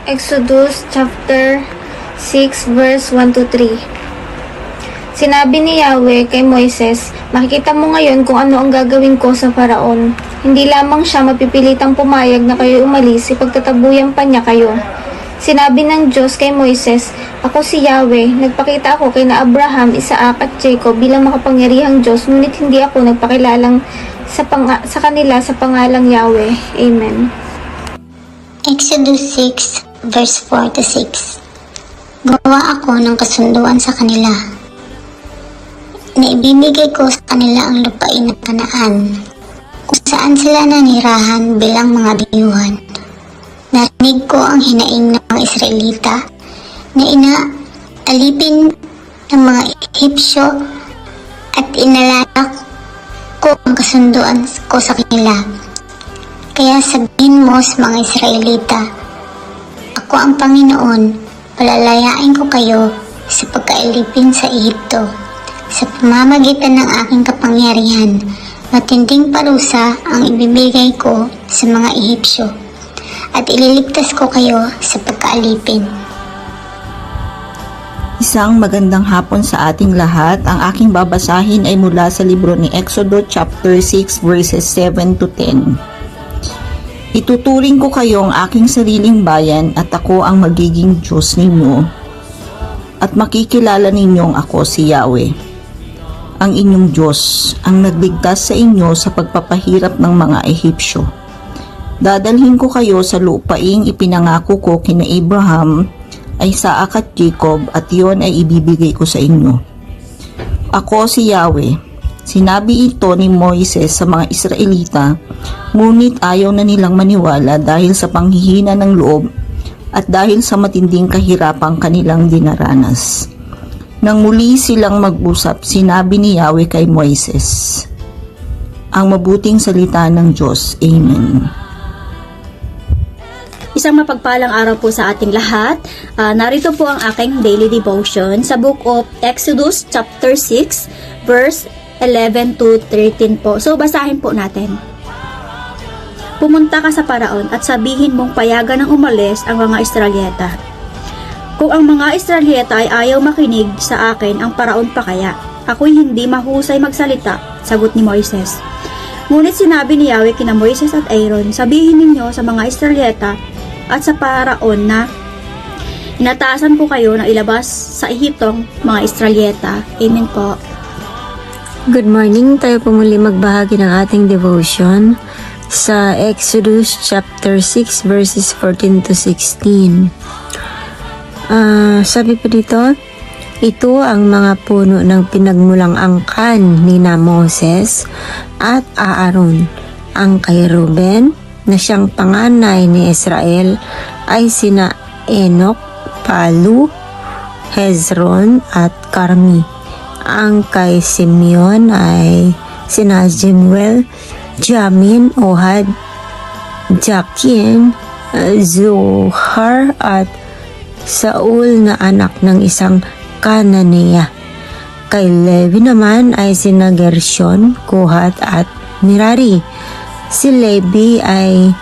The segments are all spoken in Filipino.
Exodus chapter 6 verse 1 to 3. Sinabi ni Yahweh kay Moises, makikita mo ngayon kung ano ang gagawin ko sa Faraon. Hindi lamang siya mapipilitang pumayag na kayo umalis, ipagtatabuyan pa niya kayo. Sinabi ng Diyos kay Moises, ako si Yahweh, nagpakita ako kay na Abraham, Isaac at Jacob bilang makapangyarihang Diyos, ngunit hindi ako nagpakilalang sa kanila sa pangalang Yahweh. Amen. Exodus 6 verse 4 to 6. Gawa ako ng kasunduan sa kanila, na ibibigay ko sa kanila ang lupain ng Kanaan, kung saan sila nanirahan bilang mga dayuhan. Narinig ko ang hinaing ng mga Israelita na inaalipin ng mga Ehipsyo at inalalak ko ang kasunduan ko sa kanila. Kaya sabihin mo sa mga Israelita, ako ang Panginoon, palalayain ko kayo sa pagkaalipin sa Ehipto. Sa pamamagitan ng aking kapangyarihan, matinding parusa ang ibibigay ko sa mga Ehipsyo, at ililigtas ko kayo sa pagkaalipin. Isang magandang hapon sa ating lahat. Ang aking babasahin ay mula sa libro ni Exodus chapter 6 verses 7 to 10. Ituturing ko kayong aking sariling bayan at ako ang magiging Diyos ninyo, at makikilala ninyong ako si Yahweh, ang inyong Diyos, ang nagligtas sa inyo sa pagpapahirap ng mga Ehipsyo. Dadalhin ko kayo sa lupaing ipinangako ko kina Abraham, Isaac at Jacob, at iyon ay ibibigay ko sa inyo. Ako si Yahweh. Sinabi ito ni Moises sa mga Israelita, ngunit ayaw na nilang maniwala dahil sa panghihina ng loob at dahil sa matinding kahirapang kanilang dinaranas. Nang muli silang mag-usap, sinabi ni Yahweh kay Moises, ang mabuting salita ng Diyos. Amen. Isang mapagpalang araw po sa ating lahat. Narito po ang aking daily devotion sa book of Exodus chapter 6 verse 11 to 13 po. So basahin po natin. Pumunta ka sa Paraon at sabihin mong payagan ng umalis ang mga Israelyeta. Kung ang mga Israelyeta ay ayaw makinig sa akin, ang Paraon pa kaya? Ako'y hindi mahusay magsalita, sagot ni Moises. Ngunit sinabi ni Yahweh kina Moises at Aaron, sabihin ninyo sa mga Israelyeta at sa Paraon na inataasan ko kayo na ilabas sa Ehiptong mga Israelyeta. Amen po. Good morning, tayo po muli magbahagi ng ating devotion sa Exodus chapter 6 verses 14 to 16. Sabi po dito, ito ang mga puno ng pinagmulang angkan ni na Moses at Aaron. Ang kay Ruben na siyang panganay ni Israel ay sina Enoch, Palu, Hezron at Carmi. Ang kay Simeon ay sina Jemuel, Jamin, Ohad, Jakin, Zohar at Saul na anak ng isang Kananea. Kay Levi naman ay sina Gershon, Kohat at Merari. Si Levi ay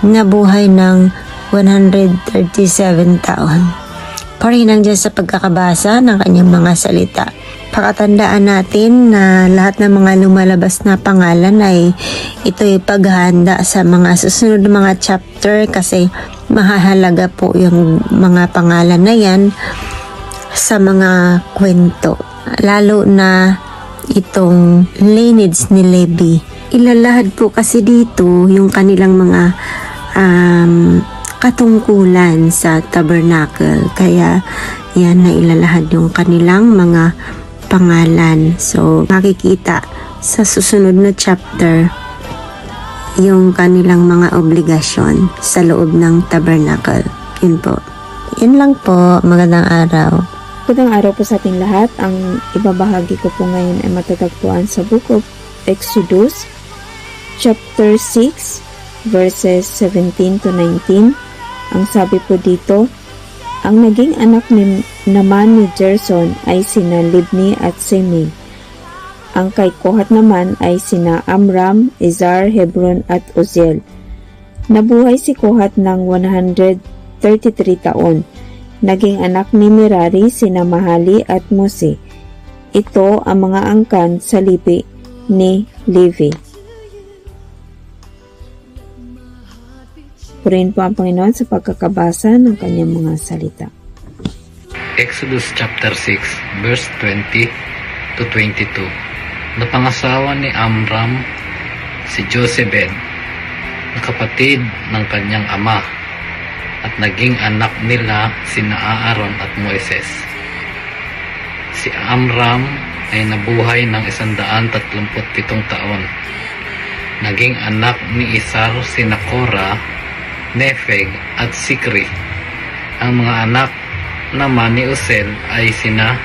nabuhay ng 137 taon. Parinan dyan sa pagkakabasa ng kanyang mga salita. Pakatandaan natin na lahat ng mga lumalabas na pangalan ay ito'y paghahanda sa mga susunod na mga chapter kasi mahahalaga po yung mga pangalan na yan sa mga kwento. Lalo na itong lineage ni Levi. Ilalahad po kasi dito yung kanilang mga katungkulan sa tabernacle. Kaya yan na ilalahad yung kanilang mga pangalan. So, makikita sa susunod na chapter yung kanilang mga obligasyon sa loob ng tabernacle. Yun po. Yun lang po. Magandang araw. Magandang araw po sa ating lahat. Ang ibabahagi ko po ngayon ay matatagpuan sa book of Exodus chapter 6 verses 17 to 19. Ang sabi po dito, ang naging anak naman ni Gerson ay sina Libni at Semi. Ang kay Kohat naman ay sina Amram, Izhar, Hebron at Uziel. Nabuhay si Kohat ng 110 33 taon. Naging anak ni Merari sina Mahali at Musi. Ito ang mga angkan sa lipi ni Levi. Purihin po ang Panginoon sa pagkakabasa ng kanyang mga salita. Exodus chapter 6 verse 20 to 22. Napangasawa ni Amram si Jochebed na kapatid ng kanyang ama, at naging anak nila sina Aaron at Moises. Si Amram ay nabuhay ng 137 taon. Naging anak ni Isar sina Korah, Nefeg at Sikri. Ang mga anak naman ni Uzel ay sina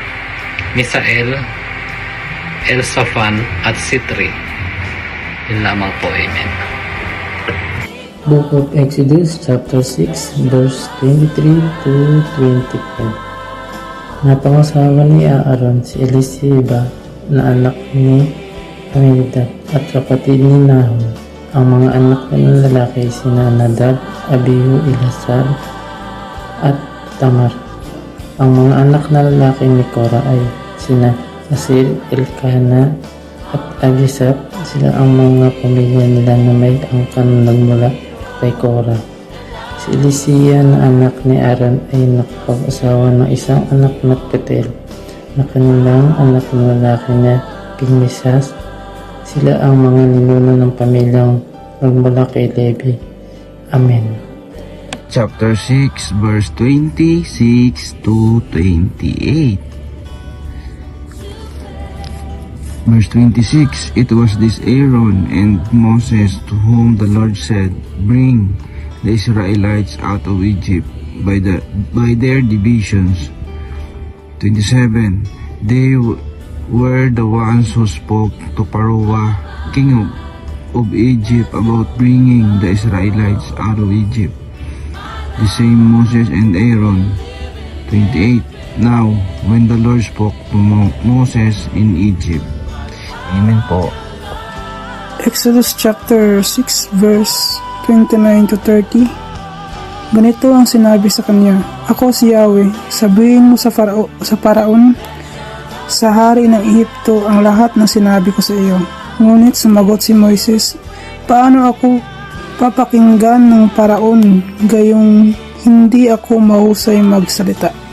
Misael, Elsaphan at Sitri. Yun lamang po, amen. Book of Exodus chapter 6 verse 23 to 25. Napangasawa ni Aaron si Elisheba na anak ni Aminadab at kapatid ni Nahum. Ang mga anak ng lalaki sina Nadab, Abihu, Elazar at Tamar. Ang mga anak na lalaki ni Korah ay sina Asir, Elkanah at Abisab. Sila ang mga pamilya nila na may angkan nagmula kay Korah. Si Elisheba na anak ni Aaron ay nakapag-asawa ng isang anak na Petel na kanilang anak na lalaki na Pinmisas. Sila ang mga ninuno ng pamilyang nagmula kay Levi. Amen. Chapter 6 verse 26 to 28. Verse 26, It was this Aaron and Moses to whom the Lord said, Bring the Israelites out of Egypt by their divisions. 27, They were the ones who spoke to Pharaoh, king of Egypt, about bringing the Israelites out of Egypt. The same Moses and Aaron. 28, Now, when the Lord spoke to Moses in Egypt. Amen po. Exodus chapter 6 verse 29 to 30. Ganito ang sinabi sa kanya, Ako si Yahweh, sabihin mo sa Paraon, sa hari ng Ehipto ang lahat ng sinabi ko sa iyo. Ngunit sumagot si Moises, Paano ako papakinggan ng Paraon gayong hindi ako mahusay magsalita?